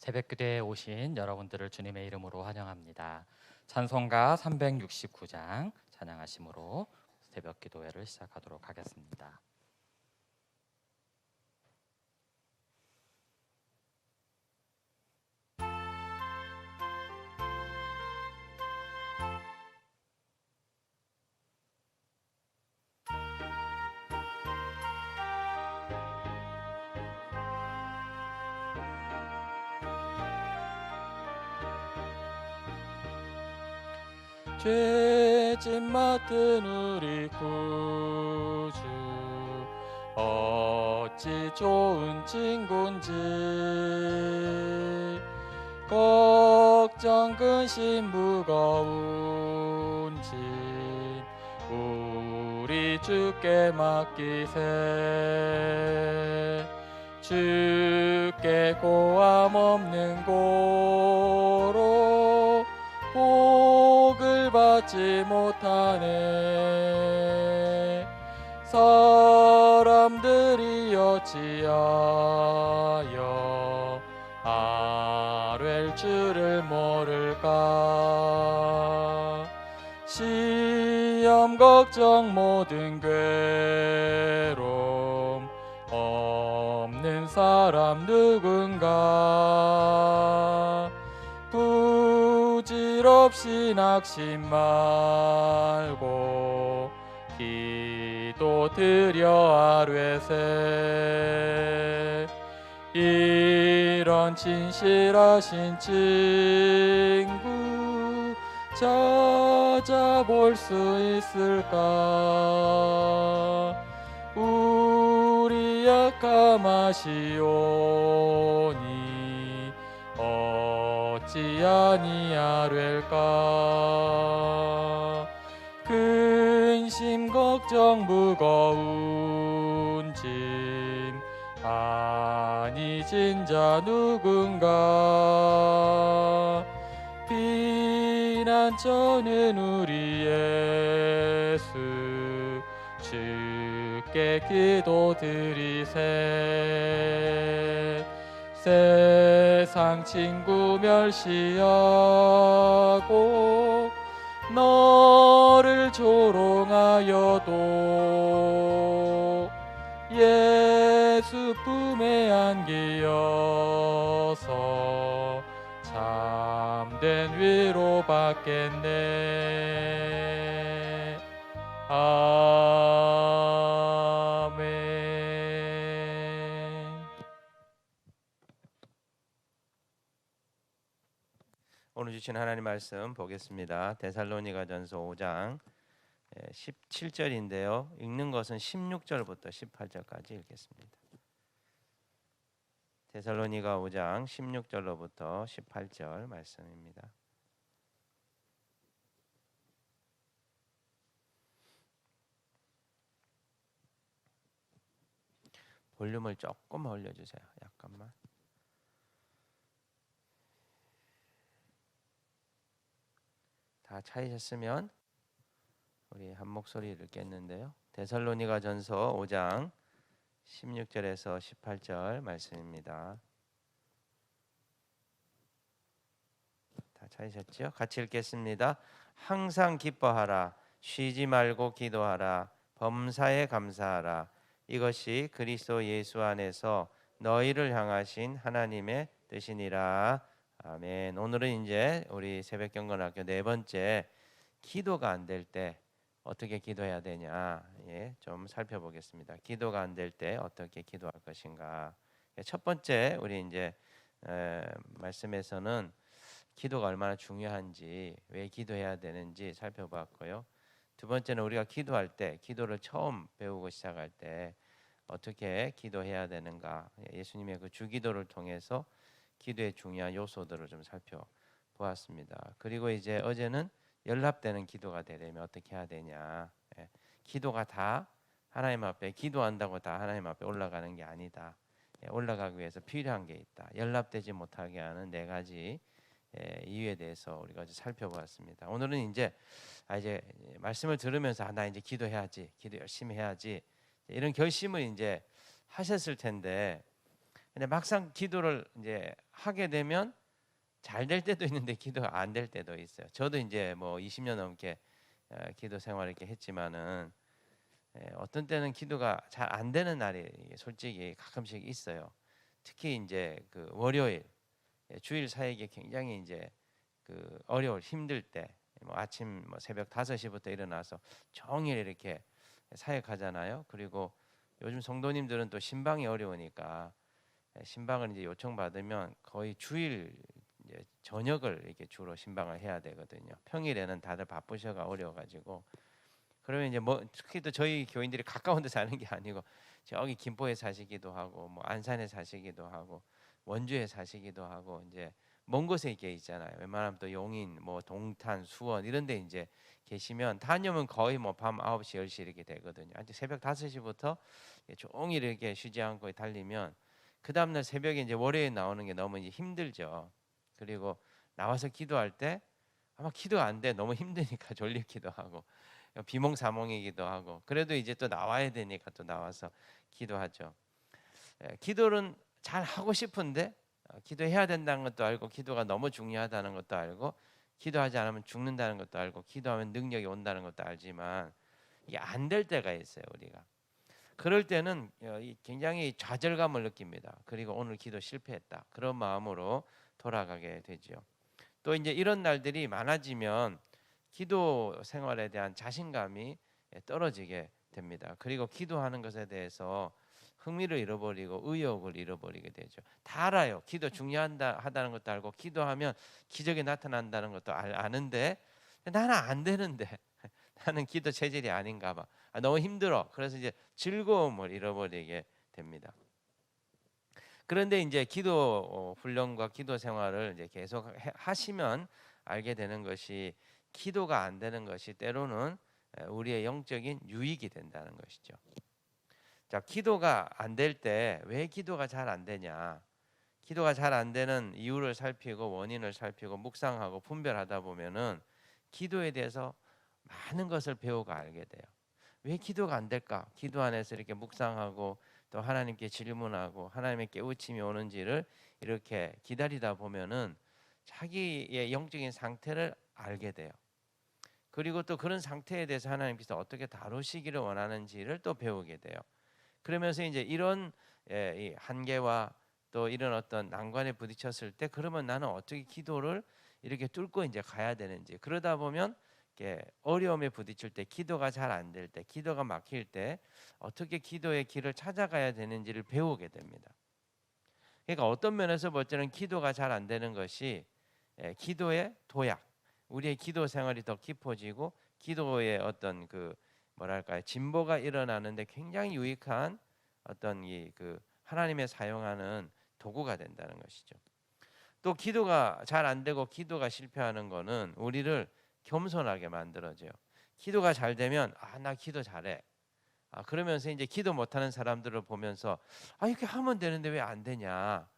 새벽기도에 오신 여러분들을 주님의 이름으로 환영합니다. 찬송가 369장 찬양하심으로 새벽기도회를 시작하도록 하겠습니다. 죄짐 맡은 우리 구주 어찌 좋은 친구인지 걱정 근심 무거운 짐 우리 주께 맡기세. 주께 고함 없는 고로 복을 받지 못하네. 사람들이 어찌하여 아뢰 줄을 모를까. 시험 걱정 모든 괴로움 없는 사람 누군가. 부질없이 낙심 말고 기도 드려 아뢰세. 이런 진실하신 친구 찾아볼 수 있을까. 우리 약함 아시오니 어찌 아니하될까. 근심 걱정 무거운 짐 아니진 자 누군가. 피난처는 우리 예수 주께 기도드리세. 세상 친구 멸시하고 너를 조롱하여도 예수 품에 안기어서 참된 위로 받겠네. 아멘. 오늘 주신 하나님 말씀 보겠습니다. 데살로니가전서 5장 17절인데요. 읽는 것은 16절부터 18절까지 읽겠습니다. 데살로니가 5장 16절로부터 18절 말씀입니다. 볼륨을 조금 올려주세요. 약간만. 다 찾으셨으면 우리 한 목소리 읽겠는데요. 데살로니가전서 5장 16절에서 18절 말씀입니다. 다 찾으셨죠? 같이 읽겠습니다. 항상 기뻐하라. 쉬지 말고 기도하라. 범사에 감사하라. 이것이 그리스도 예수 안에서 너희를 향하신 하나님의 뜻이니라. 아멘. 오늘은 이제 우리 새벽경건학교 네 번째 기도가 안 될 때 어떻게 기도해야 되냐, 좀 살펴보겠습니다. 기도가 안 될 때 어떻게 기도할 것인가. 첫 번째 우리 이제 말씀에서는 기도가 얼마나 중요한지, 왜 기도해야 되는지 살펴봤고요. 두 번째는 우리가 기도할 때, 기도를 처음 배우고 시작할 때 어떻게 기도해야 되는가, 예수님의 그 주기도를 통해서 기도의 중요한 요소들을 좀 살펴보았습니다. 그리고 이제 어제는 연합되는 기도가 되려면 어떻게 해야 되냐. 기도가 다 하나님 앞에, 기도한다고 다 하나님 앞에 올라가는 게 아니다. 올라가기 위해서 필요한 게 있다. 연합되지 못하게 하는 네 가지 이유에 대해서 우리가 살펴보았습니다. 오늘은 이제 말씀을 들으면서 나 이제 기도해야지, 기도 열심히 해야지, 이런 결심을 이제 하셨을 텐데, 근데 막상 기도를 이제 하게 되면 잘 될 때도 있는데 기도가 안 될 때도 있어요. 저도 이제 뭐 20년 넘게 기도 생활을 이렇게 했지만은 어떤 때는 기도가 잘 안 되는 날이 솔직히 가끔씩 있어요. 특히 이제 그 월요일 주일 사역이 굉장히 이제 그 어려울 힘들 때 뭐 아침 뭐 새벽 5시부터 일어나서 종일 이렇게 사역하잖아요. 그리고 요즘 성도님들은 또 신방이 어려우니까 신방을 이제 요청받으면 거의 주일 이제 저녁을 이렇게 주로 신방을 해야 되거든요. 평일에는 다들 바쁘셔가 어려워가지고 그러면 이제 뭐 특히 또 저희 교인들이 가까운 데 사는 게 아니고 저기 김포에 사시기도 하고 뭐 안산에 사시기도 하고 원주에 사시기도 하고 이제 먼 곳에 이렇게 있잖아요. 웬만하면 또 용인 뭐 동탄 수원 이런 데 이제 계시면 다녀오면 거의 뭐 밤 9시 10시 이렇게 되거든요. 아주 새벽 5시부터 종일 이렇게 쉬지 않고 달리면 그 다음 날 새벽에 이제 월요일 나오는 게 너무 이제 힘들죠. 그리고 나와서 기도할 때 아마 기도가 안 돼. 너무 힘드니까 졸리기도 하고 비몽사몽이기도 하고 그래도 이제 또 나와야 되니까 또 나와서 기도하죠. 기도는 잘 하고 싶은데 기도해야 된다는 것도 알고 기도가 너무 중요하다는 것도 알고 기도하지 않으면 죽는다는 것도 알고 기도하면 능력이 온다는 것도 알지만 이게 안 될 때가 있어요. 우리가 그럴 때는 굉장히 좌절감을 느낍니다. 그리고 오늘 기도 실패했다 그런 마음으로 돌아가게 되죠. 또 이제 이런 날들이 많아지면 기도 생활에 대한 자신감이 떨어지게 됩니다. 그리고 기도하는 것에 대해서 흥미를 잃어버리고 의욕을 잃어버리게 되죠. 다 알아요. 기도 중요하다는 것도 알고 기도하면 기적이 나타난다는 것도 아는데 나는 안 되는데 나는 기도 체질이 아닌가 봐. 너무 힘들어. 그래서 이제 즐거움을 잃어버리게 됩니다. 그런데 이제 기도 훈련과 기도 생활을 이제 계속 하시면 알게 되는 것이 기도가 안 되는 것이 때로는 우리의 영적인 유익이 된다는 것이죠. 자, 기도가 안 될 때 왜 기도가 잘 안 되냐? 기도가 잘 안 되는 이유를 살피고 원인을 살피고 묵상하고 분별하다 보면은 기도에 대해서 많은 것을 배우고 알게 돼요. 왜 기도가 안 될까? 기도 안에서 이렇게 묵상하고 또 하나님께 질문하고 하나님의 깨우침이 오는지를 이렇게 기다리다 보면은 자기의 영적인 상태를 알게 돼요. 그리고 또 그런 상태에 대해서 하나님께서 어떻게 다루시기를 원하는지를 또 배우게 돼요. 그러면서 이제 이런 이 한계와 또 이런 어떤 난관에 부딪혔을 때 그러면 나는 어떻게 기도를 이렇게 뚫고 이제 가야 되는지 그러다 보면 이렇게 어려움에 부딪힐 때 기도가 잘 안 될 때 기도가 막힐 때 어떻게 기도의 길을 찾아가야 되는지를 배우게 됩니다. 그러니까 어떤 면에서 볼 때는 기도가 잘 안 되는 것이 기도의 도약, 우리의 기도 생활이 더 깊어지고 기도의 어떤 그 뭐랄까요 진보가 일어나는데 굉장히 유익한 어떤 이 그 하나님의 사용하는 도구가 된다는 것이죠. 또 기도가 잘 안 되고 기도가 실패하는 거는 우리를 겸손하게 만들어줘요. 기도가 잘 되면 나 기도 잘해. 그러면서 이제 기도 못하는 사람들을 보면서 이렇게 하면 되는데 왜 안 되냐?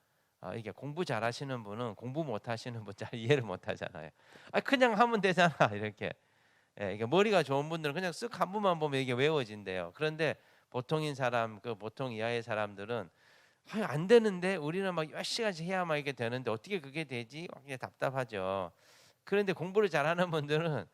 이게 공부 잘하시는 분은 공부 못하시는 분 잘 이해를 못하잖아요. 그냥 하면 되잖아 이렇게. 이게 머리가 좋은 분들은 그냥 쓱 한 번만 보면 이게 외워진대요. 그런데 보통인 사람, 그 보통 이하의 사람들은 안 되는데 우리는 막 몇 시간씩 해야만 이게 되는데 어떻게 그게 되지? 막 이게 답답하죠. 그런데 공부를 잘하는 분들은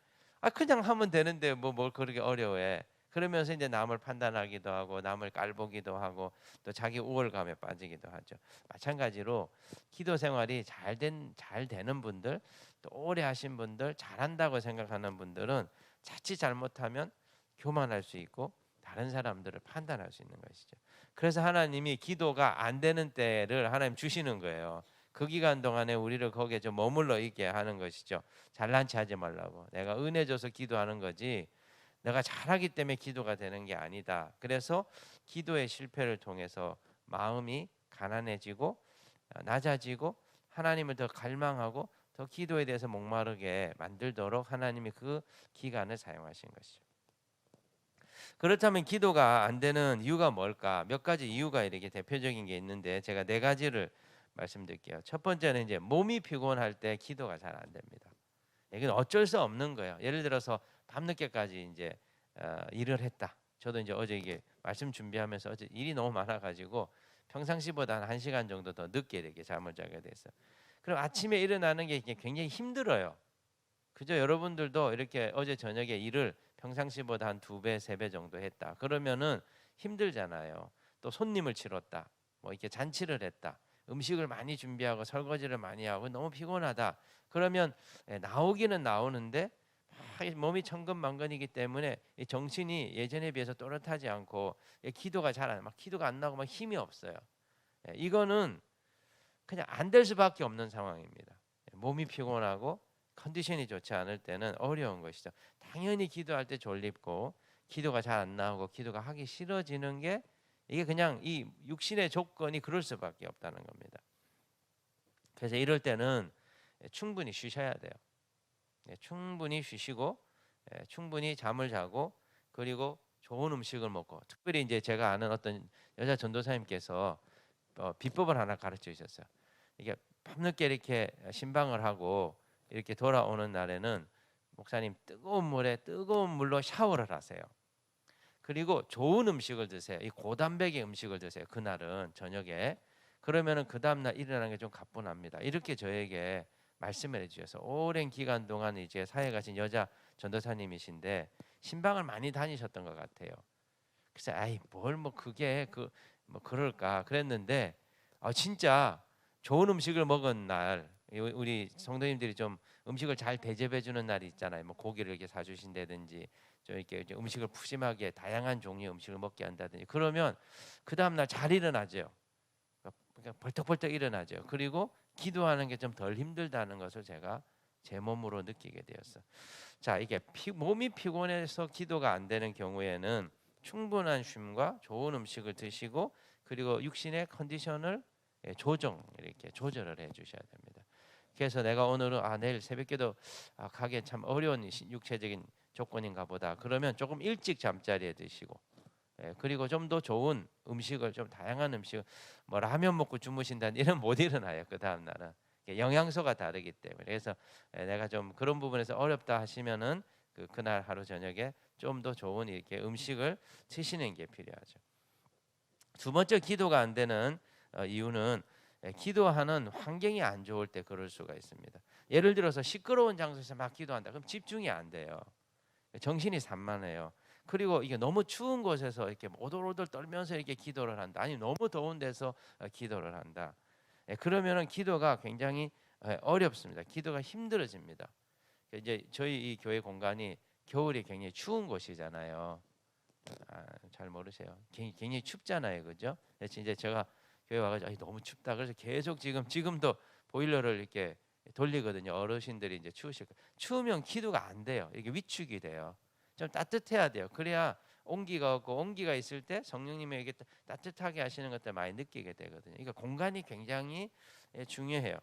그냥 하면 되는데 뭘 그렇게 어려워해. 그러면서 이제 남을 판단하기도 하고 남을 깔보기도 하고 또 자기 우월감에 빠지기도 하죠. 마찬가지로 기도 생활이 잘 되는 분들 또 오래 하신 분들 잘한다고 생각하는 분들은 자칫 잘못하면 교만할 수 있고 다른 사람들을 판단할 수 있는 것이죠. 그래서 하나님이 기도가 안 되는 때를 하나님 주시는 거예요. 그 기간 동안에 우리를 거기에 좀 머물러 있게 하는 것이죠. 잘난 체 하지 말라고. 내가 은혜 줘서 기도하는 거지 내가 잘하기 때문에 기도가 되는 게 아니다. 그래서 기도의 실패를 통해서 마음이 가난해지고 낮아지고 하나님을 더 갈망하고 더 기도에 대해서 목마르게 만들도록 하나님이 그 기간을 사용하신 것이죠. 그렇다면 기도가 안 되는 이유가 뭘까? 몇 가지 이유가 이렇게 대표적인 게 있는데 제가 네 가지를 말씀드릴게요. 첫 번째는 이제 몸이 피곤할 때 기도가 잘 안 됩니다. 이건 어쩔 수 없는 거예요. 예를 들어서 밤늦게까지 이제 일을 했다. 저도 이제 어제 이게 말씀 준비하면서 어제 일이 너무 많아가지고 평상시보다 한 1시간 정도 더 늦게 이렇게 잠을 자게 돼서. 그럼 아침에 일어나는 게 굉장히 힘들어요. 그죠? 여러분들도 이렇게 어제 저녁에 일을 평상시보다 한 2배, 3배 정도 했다. 그러면은 힘들잖아요. 또 손님을 치렀다. 뭐 이렇게 잔치를 했다. 음식을 많이 준비하고 설거지를 많이 하고 너무 피곤하다. 그러면 나오기는 나오는데 몸이 천근만근이기 때문에 이 정신이 예전에 비해서 또렷하지 않고 기도가 잘 안, 막 기도가 안 나고 막 힘이 없어요. 이거는 그냥 안 될 수밖에 없는 상황입니다. 몸이 피곤하고 컨디션이 좋지 않을 때는 어려운 것이죠. 당연히 기도할 때 졸립고 기도가 잘 안 나오고 기도가 하기 싫어지는 게 이게 그냥 이 육신의 조건이 그럴 수밖에 없다는 겁니다. 그래서 이럴 때는 충분히 쉬셔야 돼요. 충분히 쉬시고 충분히 잠을 자고 그리고 좋은 음식을 먹고 특별히 이제 제가 아는 어떤 여자 전도사님께서 비법을 하나 가르쳐 주셨어요. 이게 밤늦게 이렇게 신방을 하고 이렇게 돌아오는 날에는 목사님 뜨거운 물로 샤워를 하세요. 그리고 좋은 음식을 드세요. 이 고단백의 음식을 드세요. 그날은 저녁에. 그러면은 그 다음 날 일어나는 게 좀 가뿐합니다. 이렇게 저에게 말씀을 해주셔서 오랜 기간 동안 이제 사회 가신 여자 전도사님이신데 신방을 많이 다니셨던 것 같아요. 그래서 아이 뭘 뭐 그게 그 뭐 그럴까 그랬는데 진짜 좋은 음식을 먹은 날 우리 성도님들이 좀 음식을 잘 대접해 주는 날이 있잖아요. 뭐 고기를 이렇게 사주신다든지 좀 이렇게 음식을 푸짐하게 다양한 종류의 음식을 먹게 한다든지 그러면 그 다음 날 잘 일어나죠. 그러니까 벌떡벌떡 일어나죠. 그리고 기도하는 게 좀 덜 힘들다는 것을 제가 제 몸으로 느끼게 되었어. 자, 이게 몸이 피곤해서 기도가 안 되는 경우에는 충분한 쉼과 좋은 음식을 드시고 그리고 육신의 컨디션을 이렇게 조절을 해 주셔야 됩니다. 그래서 내가 오늘은 내일 새벽기도 가기 참 어려운 육체적인 조건인가 보다. 그러면 조금 일찍 잠자리에 드시고 그리고 좀 더 좋은 음식을 좀 다양한 음식 뭐 라면 먹고 주무신다는 이런 못 일어나요. 그 다음 날은 영양소가 다르기 때문에 그래서 내가 좀 그런 부분에서 어렵다 하시면은 그날 하루 저녁에 좀 더 좋은 이렇게 음식을 드시는 게 필요하죠. 두 번째 기도가 안 되는 이유는 기도하는 환경이 안 좋을 때 그럴 수가 있습니다. 예를 들어서 시끄러운 장소에서 막 기도한다. 그럼 집중이 안 돼요. 정신이 산만해요. 그리고 이게 너무 추운 곳에서 이렇게 오돌오돌 떨면서 이렇게 기도를 한다. 아니 너무 더운 데서 기도를 한다. 그러면은 기도가 굉장히 어렵습니다. 기도가 힘들어집니다. 이제 저희 이 교회 공간이 겨울이 굉장히 추운 곳이잖아요. 잘 모르세요. 굉장히 춥잖아요, 그죠? 이제 제가 교회 와가지고 너무 춥다. 그래서 계속 지금도 보일러를 이렇게 돌리거든요. 어르신들이 이제 추우실 거. 추우면 기도가 안 돼요. 이게 위축이 돼요. 좀 따뜻해야 돼요. 그래야 온기가 없고 온기가 있을 때 성령님에게 따뜻하게 하시는 것들 많이 느끼게 되거든요. 그러니까 공간이 굉장히 중요해요.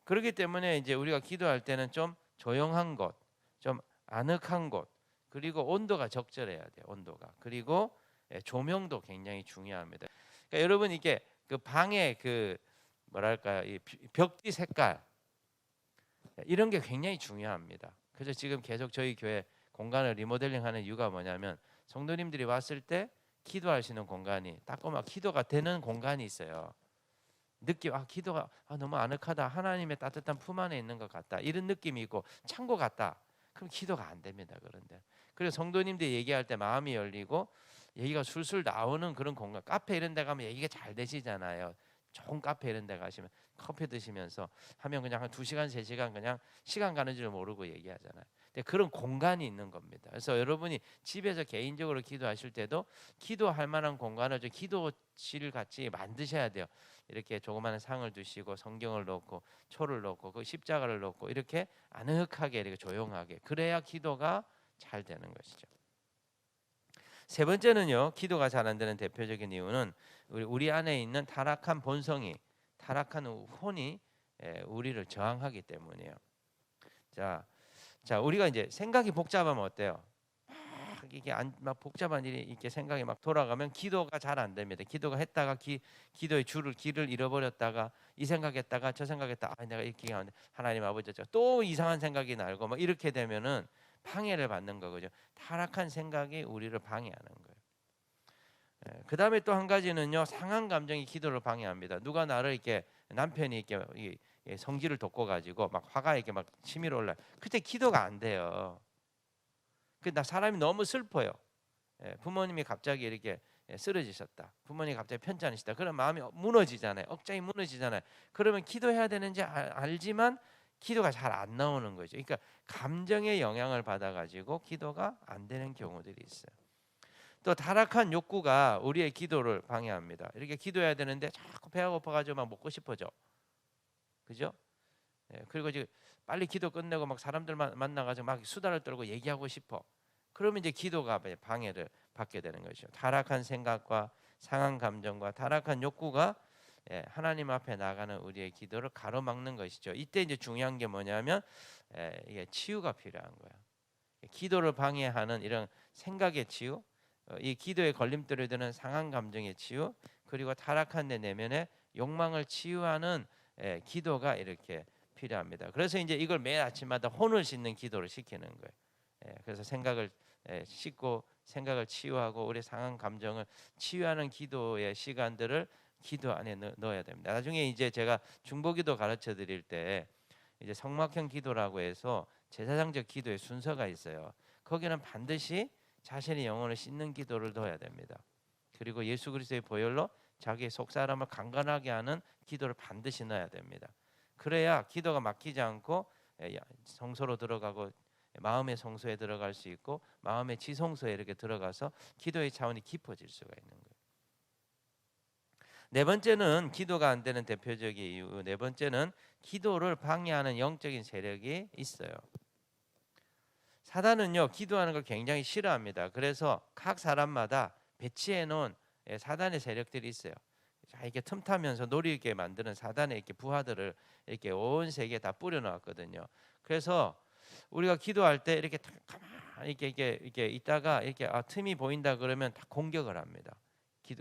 그렇기 때문에 이제 우리가 기도할 때는 좀 조용한 곳, 좀 아늑한 곳, 그리고 온도가 적절해야 돼요. 온도가. 그리고 조명도 굉장히 중요합니다. 그러니까 여러분 이게 그 방의 그 뭐랄까요, 이 벽지 색깔 이런 게 굉장히 중요합니다. 그래서 지금 계속 저희 교회 공간을 리모델링하는 이유가 뭐냐면 성도님들이 왔을 때 기도하시는 공간이 따끔하게 기도가 되는 공간이 있어요. 느낌 기도가 너무 아늑하다. 하나님의 따뜻한 품 안에 있는 것 같다. 이런 느낌이 있고 창고 같다. 그럼 기도가 안 됩니다. 그런데 그래서 성도님들이 얘기할 때 마음이 열리고 얘기가 술술 나오는 그런 공간. 카페 이런 데 가면 얘기가 잘 되시잖아요. 좋은 카페 이런 데 가시면 커피 드시면서 하면 그냥 한 2시간 3시간 그냥 시간 가는 줄 모르고 얘기하잖아요. 근데 그런 공간이 있는 겁니다. 그래서 여러분이 집에서 개인적으로 기도하실 때도 기도할 만한 공간을 좀 기도실 같이 만드셔야 돼요. 이렇게 조그마한 상을 두시고 성경을 놓고 초를 놓고 그 십자가를 놓고 이렇게 아늑하게 이렇게 조용하게 그래야 기도가 잘 되는 것이죠. 세 번째는요. 기도가 잘 안 되는 대표적인 이유는 우리 안에 있는 타락한 본성이 타락한 혼이 우리를 저항하기 때문이에요. 자, 우리가 이제 생각이 복잡하면 어때요? 이게 막 복잡한 일이 이렇게 생각이 막 돌아가면 기도가 잘 안 됩니다. 기도가 했다가 기도의 길을 잃어버렸다가 이 생각했다가 저 생각했다. 내가 이렇게 하는데 하나님 아버지 또 이상한 생각이 날고 막 이렇게 되면은 방해를 받는 거거든요. 타락한 생각이 우리를 방해하는 거예요. 그 다음에 또 한 가지는요, 상한 감정이 기도를 방해합니다. 누가 나를 이렇게 남편이 이렇게 성질을 돋궈 가지고 막 화가 이렇게 막 치밀어 올라. 그때 기도가 안 돼요. 나 사람이 너무 슬퍼요. 부모님이 갑자기 이렇게 쓰러지셨다. 부모님이 갑자기 편찮으시다. 그런 마음이 무너지잖아요. 억장이 무너지잖아요. 그러면 기도해야 되는지 알지만 기도가 잘 안 나오는 거죠. 그러니까 감정의 영향을 받아가지고 기도가 안 되는 경우들이 있어요. 또 타락한 욕구가 우리의 기도를 방해합니다. 이렇게 기도해야 되는데 자꾸 배가 고파가지고 막 먹고 싶어져. 그죠? 그리고 이제 빨리 기도 끝내고 막 사람들 만나가지고 막 수다를 떨고 얘기하고 싶어. 그러면 이제 기도가 방해를 받게 되는 것이죠. 타락한 생각과 상한 감정과 타락한 욕구가 하나님 앞에 나가는 우리의 기도를 가로막는 것이죠. 이때 이제 중요한 게 뭐냐면 이게 치유가 필요한 거야. 기도를 방해하는 이런 생각의 치유, 이 기도에 걸림돌이 되는 상한 감정의 치유, 그리고 타락한 내 내면의 욕망을 치유하는 기도가 이렇게 필요합니다. 그래서 이제 이걸 매일 아침마다 혼을 씻는 기도를 시키는 거예요. 그래서 생각을 씻고 생각을 치유하고 우리 상한 감정을 치유하는 기도의 시간들을 기도 안에 넣어야 됩니다. 나중에 이제 제가 중보기도 가르쳐 드릴 때 이제 성막형 기도라고 해서 제사장적 기도의 순서가 있어요. 거기는 반드시 자신의 영혼을 씻는 기도를 넣어야 됩니다. 그리고 예수 그리스도의 보혈로 자기의 속 사람을 강건하게 하는 기도를 반드시 넣어야 됩니다. 그래야 기도가 막히지 않고 성소로 들어가고 마음의 성소에 들어갈 수 있고 마음의 지성소에 이렇게 들어가서 기도의 차원이 깊어질 수가 있는 거예요. 네 번째는 기도가 안 되는 대표적인 이유. 네 번째는 기도를 방해하는 영적인 세력이 있어요. 사단은요, 기도하는 걸 굉장히 싫어합니다. 그래서 각 사람마다 배치해 놓은 사단의 세력들이 있어요. 자, 이렇게 틈타면서 노리게 만드는 사단의 이렇게 부하들을 이렇게 온 세계에 다 뿌려놓았거든요. 그래서 우리가 기도할 때 이렇게 가만히 이렇게 있다가 이렇게 틈이 보인다 그러면 다 공격을 합니다.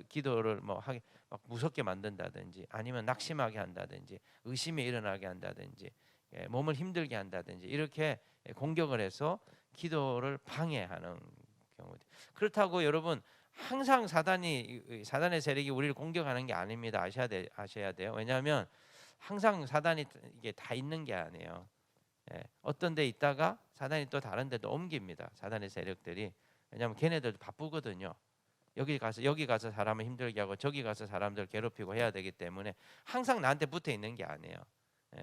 기도를 뭐 하게 막 무섭게 만든다든지 아니면 낙심하게 한다든지 의심이 일어나게 한다든지 몸을 힘들게 한다든지 이렇게 공격을 해서 기도를 방해하는 경우들. 그렇다고 여러분 항상 사단의 세력이 우리를 공격하는 게 아닙니다. 아셔야 돼요. 왜냐하면 항상 사단이 이게 다 있는 게 아니에요. 어떤 데 있다가 사단이 또 다른 데도 옮깁니다. 사단의 세력들이. 왜냐하면 걔네들도 바쁘거든요. 여기 가서 사람을 힘들게 하고 저기 가서 사람들 괴롭히고 해야 되기 때문에 항상 나한테 붙어 있는 게 아니에요.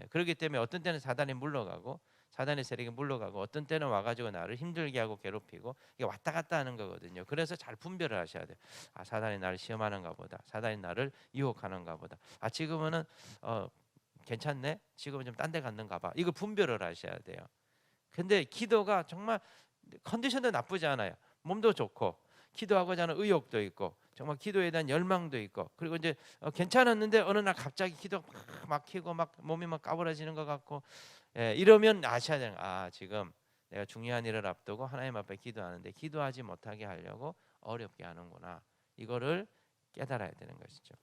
그렇기 때문에 어떤 때는 사단이 물러가고 사단의 세력이 물러가고 어떤 때는 와가지고 나를 힘들게 하고 괴롭히고 이게 왔다 갔다 하는 거거든요. 그래서 잘 분별을 하셔야 돼요. 사단이 나를 시험하는가 보다. 사단이 나를 유혹하는가 보다. 지금은 괜찮네. 지금은 좀 딴 데 갔는가 봐. 이거 분별을 하셔야 돼요. 근데 기도가 정말 컨디션도 나쁘지 않아요. 몸도 좋고 기도하고자 하는 의욕도 있고 정말 기도에 대한 열망도 있고 그리고 이제 괜찮았는데 어느 날 갑자기 기도 막 막히고 막 몸이 막 까부러지는 것 같고 이러면 아셔야 되는 지금 내가 중요한 일을 앞두고 하나님 앞에 기도하는데 기도하지 못하게 하려고 어렵게 하는구나. 이거를 깨달아야 되는 것이죠.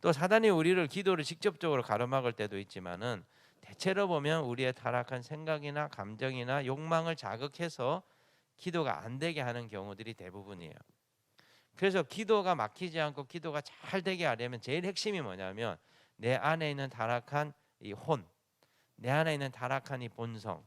또 사단이 우리를 기도를 직접적으로 가로막을 때도 있지만은 대체로 보면 우리의 타락한 생각이나 감정이나 욕망을 자극해서 기도가 안 되게 하는 경우들이 대부분이에요. 그래서 기도가 막히지 않고 기도가 잘 되게 하려면 제일 핵심이 뭐냐면 내 안에 있는 타락한 이 혼, 내 안에 있는 타락한 이 본성,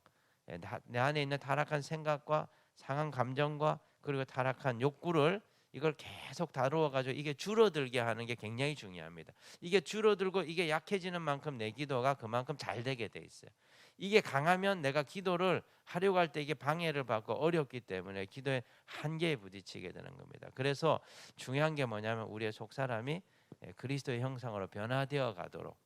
내 안에 있는 타락한 생각과 상한 감정과 그리고 타락한 욕구를 이걸 계속 다루어 가지고 이게 줄어들게 하는 게 굉장히 중요합니다. 이게 줄어들고 이게 약해지는 만큼 내 기도가 그만큼 잘 되게 돼 있어요. 이게 강하면 내가 기도를 하려고 할 때 이게 방해를 받고 어렵기 때문에 기도의 한계에 부딪히게 되는 겁니다. 그래서 중요한 게 뭐냐면 우리의 속 사람이 그리스도의 형상으로 변화되어 가도록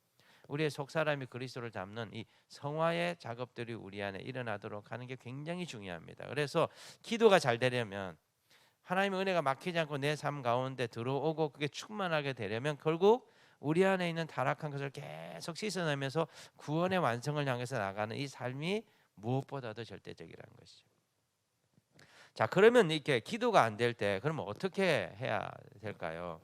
우리의 속 사람이 그리스도를 잡는 이 성화의 작업들이 우리 안에 일어나도록 하는 게 굉장히 중요합니다. 그래서 기도가 잘 되려면 하나님의 은혜가 막히지 않고 내 삶 가운데 들어오고 그게 충만하게 되려면 결국 우리 안에 있는 타락한 것을 계속 씻어내면서 구원의 완성을 향해서 나가는 이 삶이 무엇보다도 절대적이라는 것이죠. 자, 그러면 이렇게 기도가 안 될 때 그러면 어떻게 해야 될까요?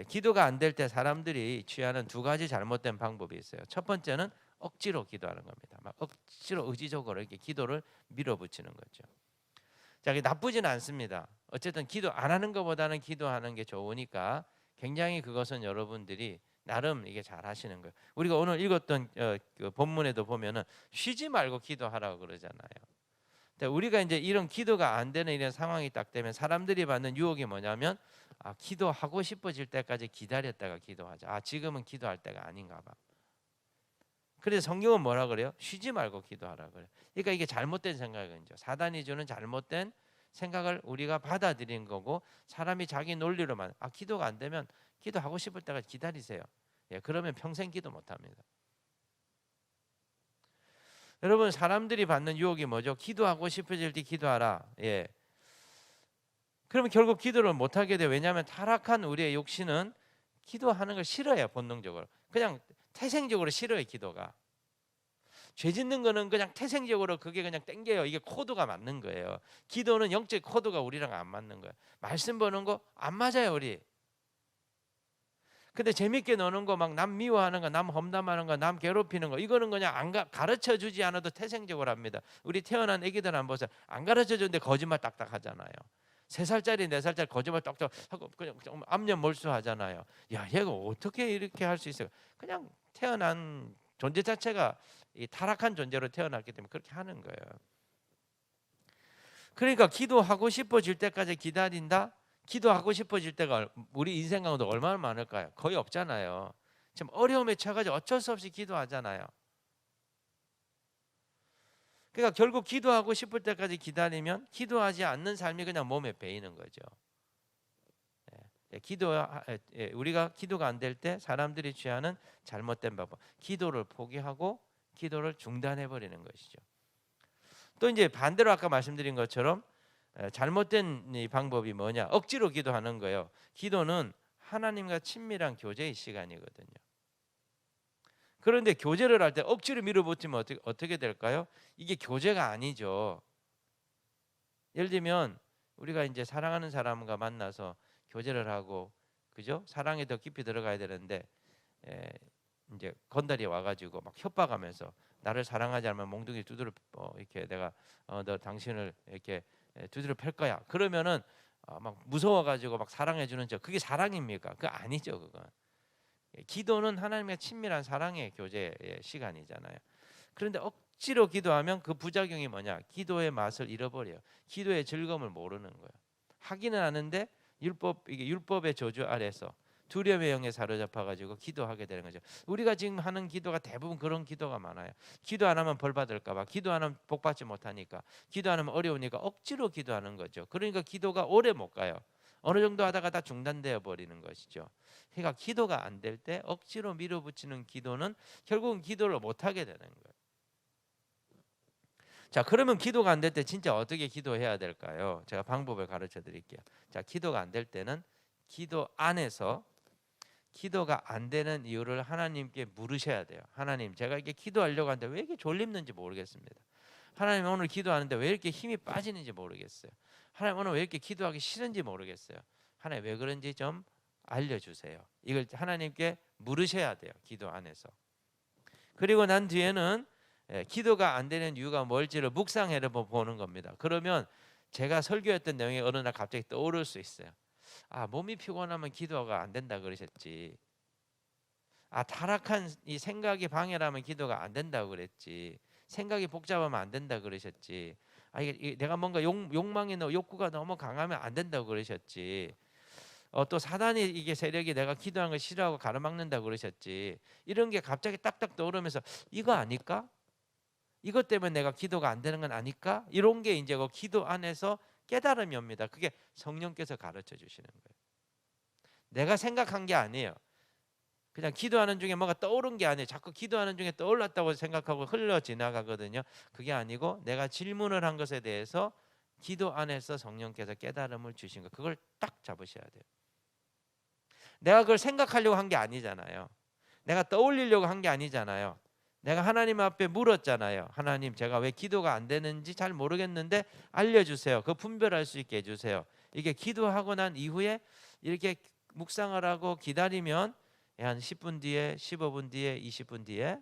기도가 안 될 때 사람들이 취하는 두 가지 잘못된 방법이 있어요. 첫 번째는 억지로 기도하는 겁니다. 막 억지로 의지적으로 이렇게 기도를 밀어붙이는 거죠. 자, 나쁘지는 않습니다. 어쨌든 기도 안 하는 것보다는 기도하는 게 좋으니까 굉장히 그것은 여러분들이 나름 이게 잘 하시는 거예요. 우리가 오늘 읽었던 그 본문에도 보면은 쉬지 말고 기도하라고 그러잖아요. 근데 우리가 이제 이런 기도가 안 되는 이런 상황이 딱 되면 사람들이 받는 유혹이 뭐냐면 기도하고 싶어질 때까지 기다렸다가 기도하자. 지금은 기도할 때가 아닌가 봐. 그래서 성경은 뭐라 그래요? 쉬지 말고 기도하라 그래요. 그러니까 이게 잘못된 생각이죠. 사단이 주는 잘못된 생각을 우리가 받아들인 거고, 사람이 자기 논리로만 기도가 안 되면 기도하고 싶을 때까지 기다리세요. 그러면 평생 기도 못 합니다. 여러분, 사람들이 받는 유혹이 뭐죠? 기도하고 싶어질 때 기도하라. 그러면 결국 기도를 못 하게 돼요. 왜냐하면 타락한 우리의 욕심은 기도하는 걸 싫어해요. 본능적으로. 그냥 태생적으로 싫어요. 기도가. 죄 짓는 거는 그냥 태생적으로 그게 그냥 땡겨요. 이게 코드가 맞는 거예요. 기도는 영적 코드가 우리랑 안 맞는 거예요. 말씀 보는 거 안 맞아요, 우리. 근데 재밌게 노는 거, 막 남 미워하는 거, 남 험담하는 거, 남 괴롭히는 거, 이거는 그냥 가르쳐 주지 않아도 태생적으로 합니다. 우리 태어난 애기들 안 보세요. 안 가르쳐 주는데 거짓말 딱딱 하잖아요. 3살짜리 4살짜리 거짓말 딱딱 하고 그냥 암년 몰수하잖아요. 야, 얘가 어떻게 이렇게 할 수 있어요? 그냥 태어난 존재 자체가 이 타락한 존재로 태어났기 때문에 그렇게 하는 거예요. 그러니까 기도하고 싶어질 때까지 기다린다. 기도하고 싶어질 때가 우리 인생 가운데 얼마나 많을까요? 거의 없잖아요. 지금 어려움에 처해가지고 어쩔 수 없이 기도하잖아요. 그러니까 결국 기도하고 싶을 때까지 기다리면 기도하지 않는 삶이 그냥 몸에 배이는 거죠. 우리가 기도가 안 될 때 사람들이 취하는 잘못된 방법, 기도를 포기하고 기도를 중단해 버리는 것이죠. 또 이제 반대로 아까 말씀드린 것처럼 잘못된 이 방법이 뭐냐? 억지로 기도하는 거예요. 기도는 하나님과 친밀한 교제의 시간이거든요. 그런데 교제를 할 때 억지로 밀어붙이면 어떻게 될까요? 이게 교제가 아니죠. 예를 들면 우리가 이제 사랑하는 사람과 만나서 교제를 하고, 그죠? 사랑에 더 깊이 들어가야 되는데 이제 건달이 와가지고 막 협박하면서 나를 사랑하지 않으면 몽둥이 두드려 이렇게 내가 너 당신을 이렇게 두드려 팰 거야. 그러면은 막 무서워가지고 막 사랑해주는 척, 그게 사랑입니까? 그거 아니죠. 그건 기도는 하나님의 친밀한 사랑의 교제의 시간이잖아요. 그런데 억지로 기도하면 그 부작용이 뭐냐? 기도의 맛을 잃어버려요. 기도의 즐거움을 모르는 거예요. 하기는 하는데 이게 율법의 저주 아래서 두려움의 영에 사로잡아가지고 기도하게 되는 거죠. 우리가 지금 하는 기도가 대부분 그런 기도가 많아요. 기도 안 하면 벌 받을까봐, 기도 안 하면 복 받지 못하니까, 기도 안 하면 어려우니까 억지로 기도하는 거죠. 그러니까 기도가 오래 못 가요. 어느 정도 하다가 다 중단되어 버리는 것이죠. 그러니까 기도가 안 될 때 억지로 밀어붙이는 기도는 결국은 기도를 못 하게 되는 거예요. 자, 그러면 기도가 안 될 때 진짜 어떻게 기도해야 될까요? 제가 방법을 가르쳐 드릴게요. 자, 기도가 안 될 때는 기도 안에서 기도가 안 되는 이유를 하나님께 물으셔야 돼요. 하나님, 제가 이렇게 기도하려고 하는데 왜 이렇게 졸립는지 모르겠습니다. 하나님, 오늘 기도하는데 왜 이렇게 힘이 빠지는지 모르겠어요. 하나님, 오늘 왜 이렇게 기도하기 싫은지 모르겠어요. 하나님, 왜 그런지 좀 알려주세요. 이걸 하나님께 물으셔야 돼요. 기도 안에서. 그리고 난 뒤에는 기도가 안 되는 이유가 뭘지를 묵상해 보는 겁니다. 그러면 제가 설교했던 내용이 어느 날 갑자기 떠오를 수 있어요. 몸이 피곤하면 기도가 안 된다 그러셨지. 타락한 이 생각이 방해라면 기도가 안 된다고 그랬지. 생각이 복잡하면 안 된다 그러셨지. 이게 내가 뭔가 욕망이나 욕구가 너무 강하면 안 된다고 그러셨지. 또 사단이 이게 세력이 내가 기도하는 걸 싫어하고 가로막는다 그러셨지. 이런 게 갑자기 딱딱 떠오르면서 이거 아닐까? 이것 때문에 내가 기도가 안 되는 건 아닐까? 이런 게 이제 그 기도 안에서 깨달음이 옵니다. 그게 성령께서 가르쳐 주시는 거예요. 내가 생각한 게 아니에요. 그냥 기도하는 중에 뭐가 떠오른 게 아니에요. 자꾸 기도하는 중에 떠올랐다고 생각하고 흘러 지나가거든요. 그게 아니고 내가 질문을 한 것에 대해서 기도 안에서 성령께서 깨달음을 주신 거, 그걸 딱 잡으셔야 돼요. 내가 그걸 생각하려고 한 게 아니잖아요. 내가 떠올리려고 한 게 아니잖아요. 내가 하나님 앞에 물었잖아요. 하나님, 제가 왜 기도가 안 되는지 잘 모르겠는데 알려주세요. 그 분별할 수 있게 해주세요. 이게 기도하고 난 이후에 이렇게 묵상을 하고 기다리면 한 10분 뒤에, 15분 뒤에, 20분 뒤에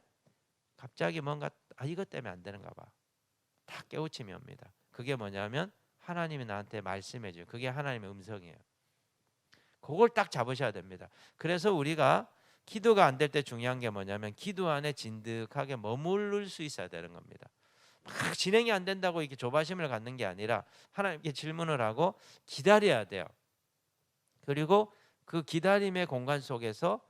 갑자기 뭔가 이것 때문에 안 되는가 봐. 다 깨우침이 옵니다. 그게 뭐냐면 하나님이 나한테 말씀해 줘요. 그게 하나님의 음성이에요. 그걸 딱 잡으셔야 됩니다. 그래서 우리가 기도가 안 될 때 중요한 게 뭐냐면 기도 안에 진득하게 머무를 수 있어야 되는 겁니다. 막 진행이 안 된다고 이렇게 조바심을 갖는 게 아니라 하나님께 질문을 하고 기다려야 돼요. 그리고 그 기다림의 공간 속에서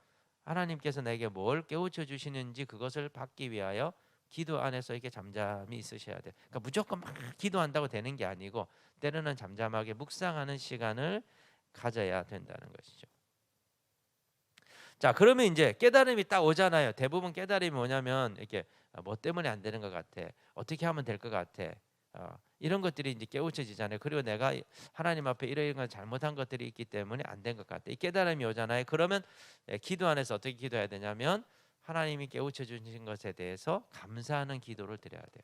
하나님께서 내게 뭘 깨우쳐 주시는지 그것을 받기 위하여 기도 안에서 이렇게 잠잠히 있으셔야 돼요. 그러니까 무조건 막 기도한다고 되는 게 아니고 때로는 잠잠하게 묵상하는 시간을 가져야 된다는 것이죠. 자, 그러면 이제 깨달음이 딱 오잖아요. 대부분 깨달음이 뭐냐면 이렇게 뭐 때문에 안 되는 것 같아. 어떻게 하면 될 것 같아. 이런 것들이 이제 깨우쳐지잖아요. 그리고 내가 하나님 앞에 이런 건 잘못한 것들이 있기 때문에 안 된 것 같아. 이 깨달음이 오잖아요. 그러면 기도 안에서 어떻게 기도해야 되냐면 하나님이 깨우쳐 주신 것에 대해서 감사하는 기도를 드려야 돼요.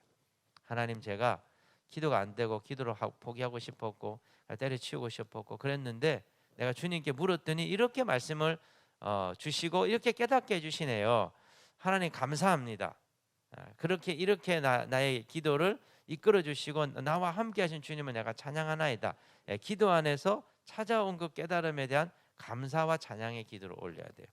하나님, 제가 기도가 안 되고 기도를 포기하고 싶었고 때려치우고 싶었고 그랬는데 내가 주님께 물었더니 이렇게 말씀을 주시고 이렇게 깨닫게 해주시네요. 하나님 감사합니다. 그렇게 이렇게 나의 기도를 이끌어 주시고 나와 함께 하신 주님을 내가 찬양하나이다. 기도 안에서 찾아온 그 깨달음에 대한 감사와 찬양의 기도를 올려야 돼요.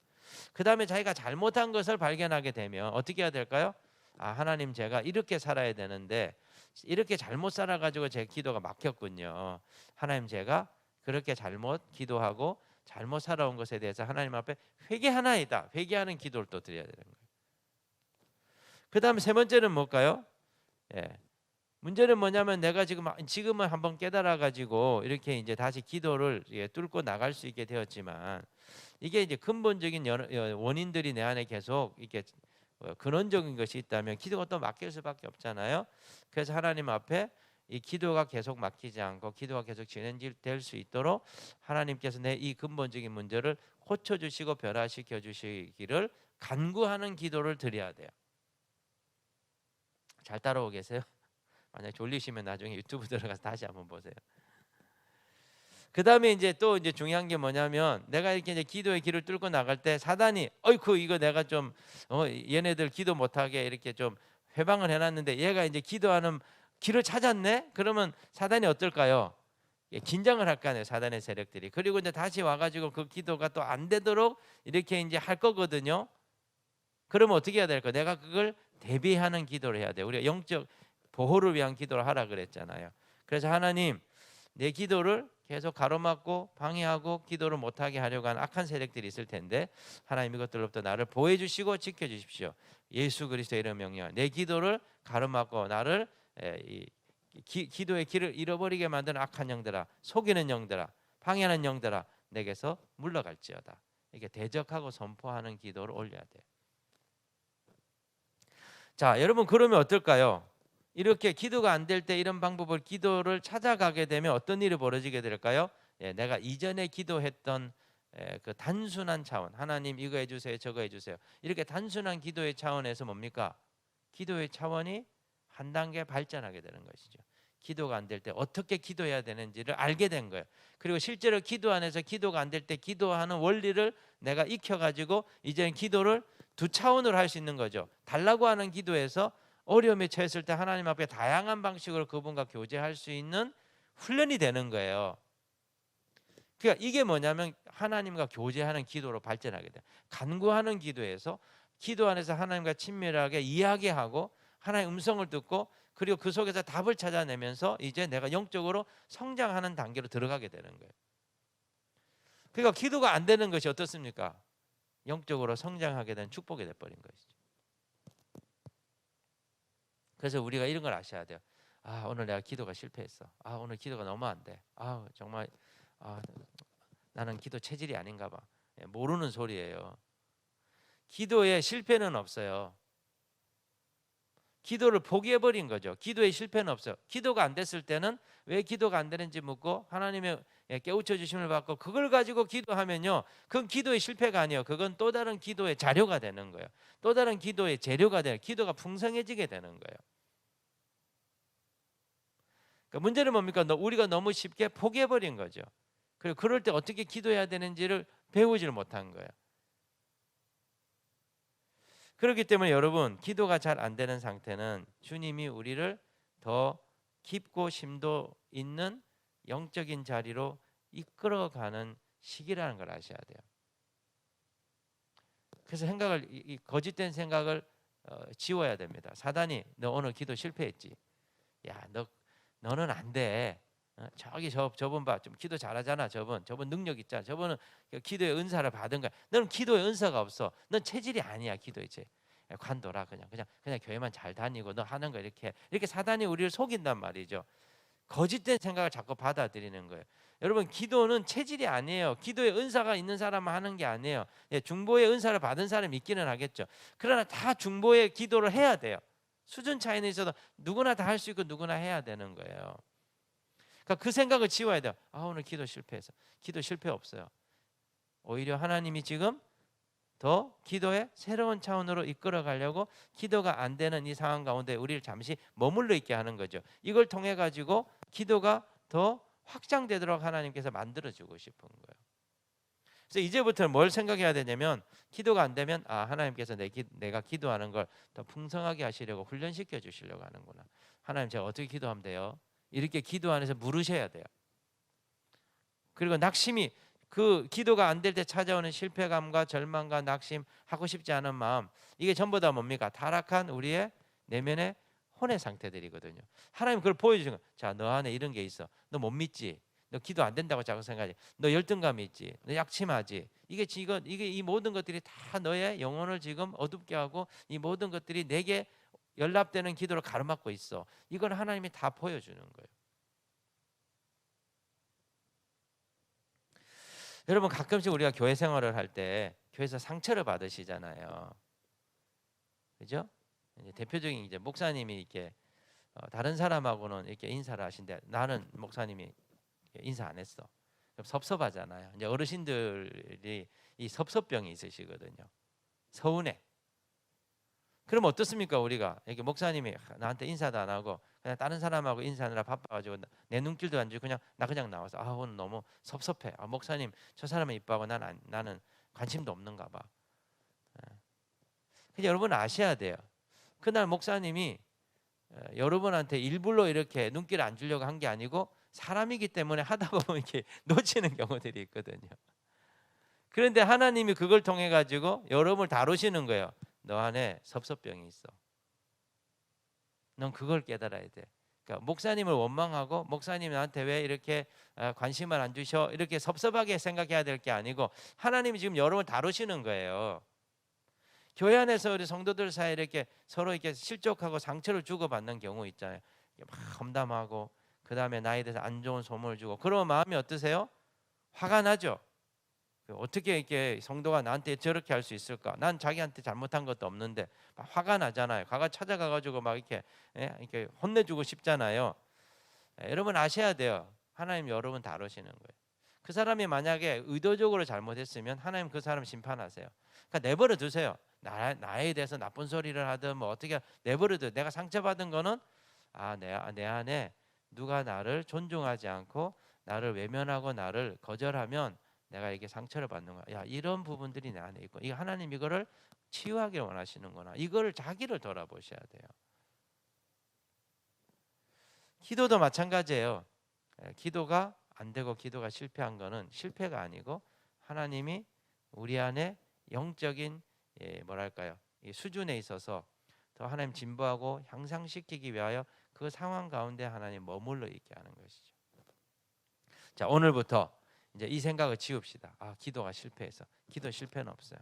그 다음에 자기가 잘못한 것을 발견하게 되면 어떻게 해야 될까요? 하나님, 제가 이렇게 살아야 되는데 이렇게 잘못 살아가지고 제 기도가 막혔군요. 하나님, 제가 그렇게 잘못 기도하고 잘못 살아온 것에 대해서 하나님 앞에 회개하나이다. 회개하는 기도를 또 드려야 되는 거예요. 그 다음에 세 번째는 뭘까요? 문제는 뭐냐면 내가 지금은 한번 깨달아 가지고 이렇게 이제 다시 기도를 뚫고 나갈 수 있게 되었지만 이게 이제 근본적인 원인들이 내 안에 계속 이렇게 근원적인 것이 있다면 기도가 또 막힐 수밖에 없잖아요. 그래서 하나님 앞에 이 기도가 계속 막히지 않고 기도가 계속 진행될 수 있도록 하나님께서 내 이 근본적인 문제를 고쳐주시고 변화시켜 주시기를 간구하는 기도를 드려야 돼요. 잘 따라오고 계세요? 만약 졸리시면 나중에 유튜브 들어가서 다시 한번 보세요. 그 다음에 이제 또 이제 중요한 게 뭐냐면 내가 이렇게 이제 기도의 길을 뚫고 나갈 때 사단이 어이쿠 이거 내가 좀 얘네들 기도 못하게 이렇게 좀 회방을 해놨는데 얘가 이제 기도하는 길을 찾았네. 그러면 사단이 어떨까요? 긴장을 할 거 아니에요, 사단의 세력들이. 그리고 이제 다시 와가지고 그 기도가 또 안 되도록 이렇게 이제 할 거거든요. 그러면 어떻게 해야 될까? 내가 그걸 대비하는 기도를 해야 돼요. 우리가 영적 보호를 위한 기도를 하라 그랬잖아요. 그래서 하나님, 내 기도를 계속 가로막고 방해하고 기도를 못하게 하려고 하는 악한 세력들이 있을 텐데 하나님 이것들로부터 나를 보호해 주시고 지켜 주십시오. 예수 그리스도의 이름 명령. 내 기도를 가로막고 나를 기도의 길을 잃어버리게 만드는 악한 영들아, 속이는 영들아, 방해하는 영들아, 내게서 물러갈지어다. 이렇게 대적하고 선포하는 기도를 올려야 돼요. 자, 여러분 그러면 어떨까요? 이렇게 기도가 안 될 때 이런 방법을 기도를 찾아가게 되면 어떤 일이 벌어지게 될까요? 내가 이전에 기도했던 그 단순한 차원, 하나님 이거 해주세요, 저거 해주세요. 이렇게 단순한 기도의 차원에서 뭡니까? 기도의 차원이 한 단계 발전하게 되는 것이죠. 기도가 안 될 때 어떻게 기도해야 되는지를 알게 된 거예요. 그리고 실제로 기도 안에서 기도가 안 될 때 기도하는 원리를 내가 익혀가지고 이제는 기도를 두 차원으로 할 수 있는 거죠. 달라고 하는 기도에서 어려움에 처했을 때 하나님 앞에 다양한 방식으로 그분과 교제할 수 있는 훈련이 되는 거예요. 그러니까 이게 뭐냐면 하나님과 교제하는 기도로 발전하게 돼요. 간구하는 기도에서 기도 안에서 하나님과 친밀하게 이야기하고 하나님의 음성을 듣고 그리고 그 속에서 답을 찾아내면서 이제 내가 영적으로 성장하는 단계로 들어가게 되는 거예요. 그러니까 기도가 안 되는 것이 어떻습니까? 영적으로 성장하게 된 축복이 돼버린 것이죠. 그래서 우리가 이런 걸 아셔야 돼요. 오늘 내가 기도가 실패했어. 오늘 기도가 너무 안 돼. 정말 나는 기도 체질이 아닌가 봐. 모르는 소리예요. 기도에 실패는 없어요. 기도를 포기해버린 거죠. 기도에 실패는 없어요. 기도가 안 됐을 때는 왜 기도가 안 되는지 묻고 하나님의 깨우쳐 주심을 받고 그걸 가지고 기도하면요, 그건 기도의 실패가 아니에요. 그건 또 다른 기도의 자료가 되는 거예요. 또 다른 기도의 재료가 되는, 기도가 풍성해지게 되는 거예요. 그러니까 문제는 뭡니까? 우리가 너무 쉽게 포기해버린 거죠. 그리고 그럴 때 어떻게 기도해야 되는지를 배우지를 못한 거예요. 그렇기 때문에 여러분, 기도가 잘 안 되는 상태는 주님이 우리를 더 깊고 심도 있는 영적인 자리로 이끌어가는 시기라는 걸 아셔야 돼요. 그래서 이 거짓된 생각을 지워야 됩니다. 사단이 너 오늘 기도 실패했지. 야, 너는 안 돼. 저기 저분 봐. 좀 기도 잘하잖아. 저분 능력 있잖아. 저분은 기도의 은사를 받은 거야. 너는 기도의 은사가 없어. 넌 체질이 아니야. 기도의 체. 관둬라 그냥 교회만 잘 다니고 너 하는 거 이렇게 사단이 우리를 속인단 말이죠. 거짓된 생각을 자꾸 받아들이는 거예요. 여러분 기도는 체질이 아니에요. 기도의 은사가 있는 사람만 하는 게 아니에요. 중보의 은사를 받은 사람이 있기는 하겠죠. 그러나 다 중보의 기도를 해야 돼요. 수준 차이는 있어도 누구나 다 할 수 있고 누구나 해야 되는 거예요. 그러니까 그 생각을 지워야 돼요. 오늘 기도 실패해서. 기도 실패 없어요. 오히려 하나님이 지금 더 기도의 새로운 차원으로 이끌어 가려고 기도가 안 되는 이 상황 가운데 우리를 잠시 머물러 있게 하는 거죠. 이걸 통해 가지고 기도가 더 확장되도록 하나님께서 만들어 주고 싶은 거예요. 그래서 이제부터는 뭘 생각해야 되냐면 기도가 안 되면 하나님께서 내가 기도하는 걸 더 풍성하게 하시려고 훈련시켜 주시려고 하는구나. 하나님 제가 어떻게 기도하면 돼요? 이렇게 기도 안에서 물으셔야 돼요. 그리고 낙심이 그 기도가 안 될 때 찾아오는 실패감과 절망과 낙심, 하고 싶지 않은 마음, 이게 전부 다 뭡니까? 타락한 우리의 내면의 혼의 상태들이거든요. 하나님 그걸 보여주는 거예요. 자, 너 안에 이런 게 있어. 너 못 믿지? 너 기도 안 된다고 자꾸 생각하지? 너 열등감이 있지? 너 약침하지? 이게 이 모든 것들이 다 너의 영혼을 지금 어둡게 하고 이 모든 것들이 내게 연락되는 기도를 가로막고 있어. 이걸 하나님이 다 보여주는 거예요. 여러분 가끔씩 우리가 교회 생활을 할 때 교회에서 상처를 받으시잖아요. 그죠? 이제 대표적인 이제 목사님이 이렇게 다른 사람하고는 이렇게 인사를 하신데 나는 목사님이 인사 안 했어. 그럼 섭섭하잖아요. 이제 어르신들이 이 섭섭병이 있으시거든요. 서운해. 그럼 어떻습니까? 우리가 이렇게 목사님이 나한테 인사도 안 하고 그냥 다른 사람하고 인사하느라 바빠가지고 내 눈길도 안 주고 나 그냥 나와서 오늘 너무 섭섭해. 목사님 저 사람은 이뻐하고 나는 관심도 없는가 봐. 근데 여러분 아셔야 돼요. 그날 목사님이 여러분한테 일부러 이렇게 눈길 안 주려고 한 게 아니고 사람이기 때문에 하다 보면 이렇게 놓치는 경우들이 있거든요. 그런데 하나님이 그걸 통해 가지고 여러분을 다루시는 거예요. 너 안에 섭섭병이 있어. 넌 그걸 깨달아야 돼. 그러니까 목사님을 원망하고 목사님이 나한테 왜 이렇게 관심을 안 주셔? 이렇게 섭섭하게 생각해야 될 게 아니고 하나님이 지금 여러분을 다루시는 거예요. 교회 안에서 우리 성도들 사이에 이렇게 서로 이렇게 실족하고 상처를 주고받는 경우 있잖아요. 막 험담하고 그 다음에 나에 대해서 안 좋은 소문을 주고 그러면 마음이 어떠세요? 화가 나죠. 어떻게 이렇게 성도가 나한테 저렇게 할 수 있을까? 난 자기한테 잘못한 것도 없는데 막 화가 나잖아요. 찾아가가지고 막 이렇게 혼내주고 싶잖아요. 여러분 아셔야 돼요. 하나님 여러분 다루시는 거예요. 그 사람이 만약에 의도적으로 잘못했으면 하나님 그 사람 심판하세요. 그러니까 내버려 두세요. 나에 대해서 나쁜 소리를 하든 뭐 어떻게 내버려 둬. 내가 상처받은 거는 내 안에 누가 나를 존중하지 않고 나를 외면하고 나를 거절하면 내가 이게 상처를 받는 거야. 이런 부분들이 내 안에 있고, 이 하나님 이거를 치유하기를 원하시는구나. 이거를 자기를 돌아보셔야 돼요. 기도도 마찬가지예요. 기도가 안 되고 기도가 실패한 거는 실패가 아니고 하나님이 우리 안에 영적인 이 수준에 있어서 더 하나님 진보하고 향상시키기 위하여 그 상황 가운데 하나님 머물러 있게 하는 것이죠. 자, 오늘부터 이제 이 생각을 지웁시다. 기도가 실패해서. 기도 실패는 없어요.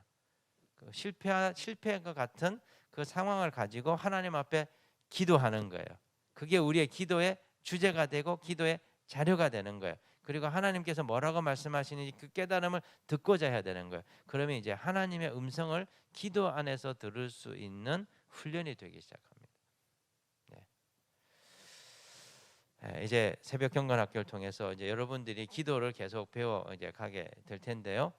그 실패한 것 같은 그 상황을 가지고 하나님 앞에 기도하는 거예요. 그게 우리의 기도의 주제가 되고 기도의 자료가 되는 거예요. 그리고 하나님께서 뭐라고 말씀하시는지 그 깨달음을 듣고자 해야 되는 거예요. 그러면 이제 하나님의 음성을 기도 안에서 들을 수 있는 훈련이 되기 시작합니다. 이제 새벽 경건 학교를 통해서 이제 여러분들이 기도를 계속 배워 이제 가게 될 텐데요.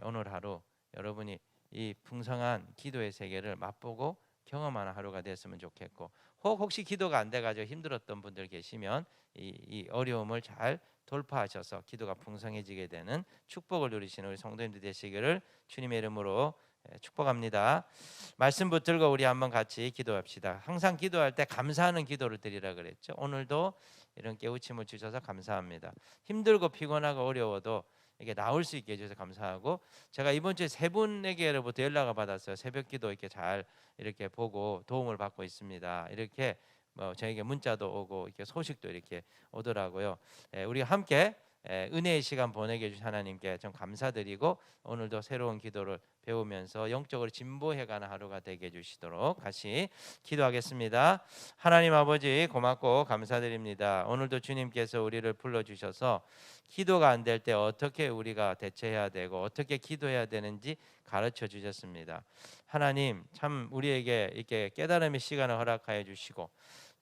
오늘 하루 여러분이 이 풍성한 기도의 세계를 맛보고 경험하는 하루가 됐으면 좋겠고, 혹시 기도가 안 돼가지고 힘들었던 분들 계시면 이 어려움을 잘 돌파하셔서 기도가 풍성해지게 되는 축복을 누리시는 우리 성도님들 되시기를 주님의 이름으로 축복합니다. 말씀 붙들고 우리 한번 같이 기도합시다. 항상 기도할 때 감사하는 기도를 드리라 그랬죠. 오늘도 이런 깨우침을 주셔서 감사합니다. 힘들고 피곤하고 어려워도 이게 나올 수 있게 해주셔서 감사하고, 제가 이번 주에 세 분에게로부터 연락을 받았어요. 새벽기도 이렇게 잘 이렇게 보고 도움을 받고 있습니다. 이렇게 뭐 저에게 문자도 오고 이렇게 소식도 이렇게 오더라고요. 우리 함께 은혜의 시간 보내게 해주신 하나님께 좀 감사드리고, 오늘도 새로운 기도를 배우면서 영적으로 진보해가는 하루가 되게 해주시도록 같이 기도하겠습니다. 하나님 아버지, 고맙고 감사드립니다. 오늘도 주님께서 우리를 불러주셔서 기도가 안 될 때 어떻게 우리가 대처해야 되고 어떻게 기도해야 되는지 가르쳐 주셨습니다. 하나님, 참 우리에게 이렇게 깨달음의 시간을 허락하여 주시고,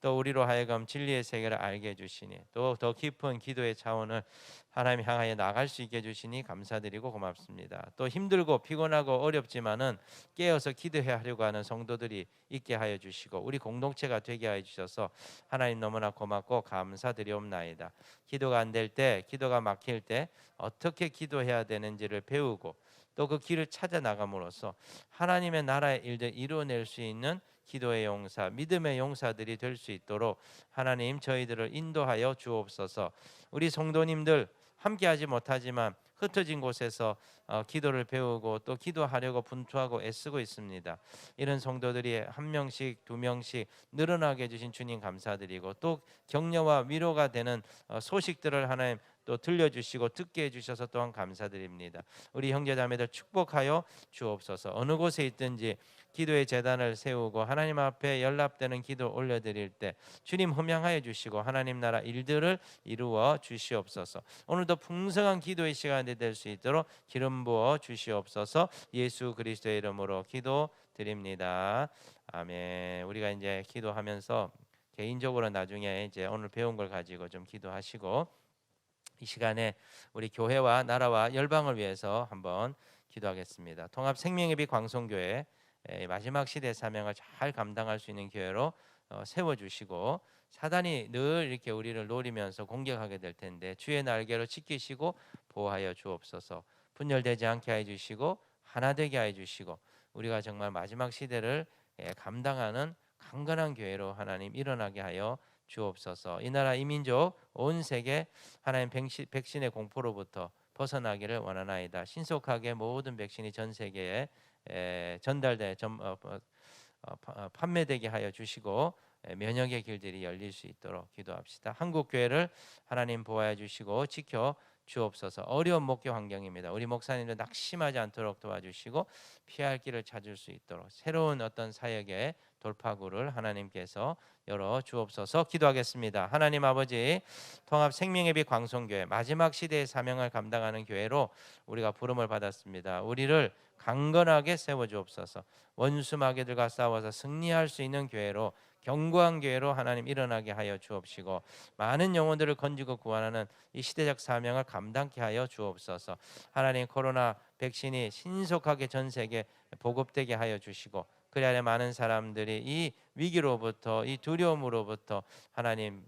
또 우리로 하여금 진리의 세계를 알게 해주시니, 또 더 깊은 기도의 차원을 하나님 향하여 나갈 수 있게 해주시니 감사드리고 고맙습니다. 또 힘들고 피곤하고 어렵지만은 깨어서 기도하려고 하는 성도들이 있게 하여 주시고 우리 공동체가 되게 하여 주셔서 하나님 너무나 고맙고 감사드리옵나이다. 기도가 안 될 때, 기도가 막힐 때 어떻게 기도해야 되는지를 배우고 또 그 길을 찾아 나감으로써 하나님의 나라의 일들 이루어낼 수 있는 기도의 용사, 믿음의 용사들이 될 수 있도록 하나님 저희들을 인도하여 주옵소서. 우리 성도님들 함께하지 못하지만 흩어진 곳에서 기도를 배우고 또 기도하려고 분투하고 애쓰고 있습니다. 이런 성도들이 한 명씩 두 명씩 늘어나게 해주신 주님 감사드리고, 또 격려와 위로가 되는 소식들을 하나님 또 들려주시고 듣게 해주셔서 또한 감사드립니다. 우리 형제자매들 축복하여 주옵소서. 어느 곳에 있든지 기도의 제단을 세우고 하나님 앞에 연락되는 기도 올려드릴 때 주님 흠양하여 주시고 하나님 나라 일들을 이루어 주시옵소서. 오늘도 풍성한 기도의 시간이 될 수 있도록 기름 부어 주시옵소서. 예수 그리스도의 이름으로 기도드립니다. 아멘. 우리가 이제 기도하면서 개인적으로 나중에 이제 오늘 배운 걸 가지고 좀 기도하시고, 이 시간에 우리 교회와 나라와 열방을 위해서 한번 기도하겠습니다. 통합 생명예비 광송교회 마지막 시대 사명을 잘 감당할 수 있는 교회로 세워주시고, 사단이 늘 이렇게 우리를 노리면서 공격하게 될 텐데 주의 날개로 지키시고 보호하여 주옵소서. 분열되지 않게 해 주시고 하나 되게 해 주시고 우리가 정말 마지막 시대를 감당하는 강건한 교회로 하나님 일어나게 하여 주옵소서. 이 나라 이 민족 온 세계 하나님 백신의 공포로부터 벗어나기를 원하나이다. 신속하게 모든 백신이 전 세계에 전달돼 판매되게 하여 주시고 면역의 길들이 열릴 수 있도록 기도합시다. 한국 교회를 하나님 보호해 주시고 지켜 주옵소서. 어려운 목회 환경입니다. 우리 목사님들 낙심하지 않도록 도와주시고 피할 길을 찾을 수 있도록 새로운 어떤 사역의 돌파구를 하나님께서 열어 주옵소서. 기도하겠습니다. 하나님 아버지, 통합 생명예비 광송교회 마지막 시대의 사명을 감당하는 교회로 우리가 부름을 받았습니다. 우리를 강건하게 세워 주옵소서. 원수 마귀들과 싸워서 승리할 수 있는 교회로, 견고한 교회로 하나님 일어나게 하여 주옵시고 많은 영혼들을 건지고 구원하는 이 시대적 사명을 감당케 하여 주옵소서. 하나님, 코로나 백신이 신속하게 전 세계 보급되게 하여 주시고 그 안에 많은 사람들이 이 위기로부터, 이 두려움으로부터 하나님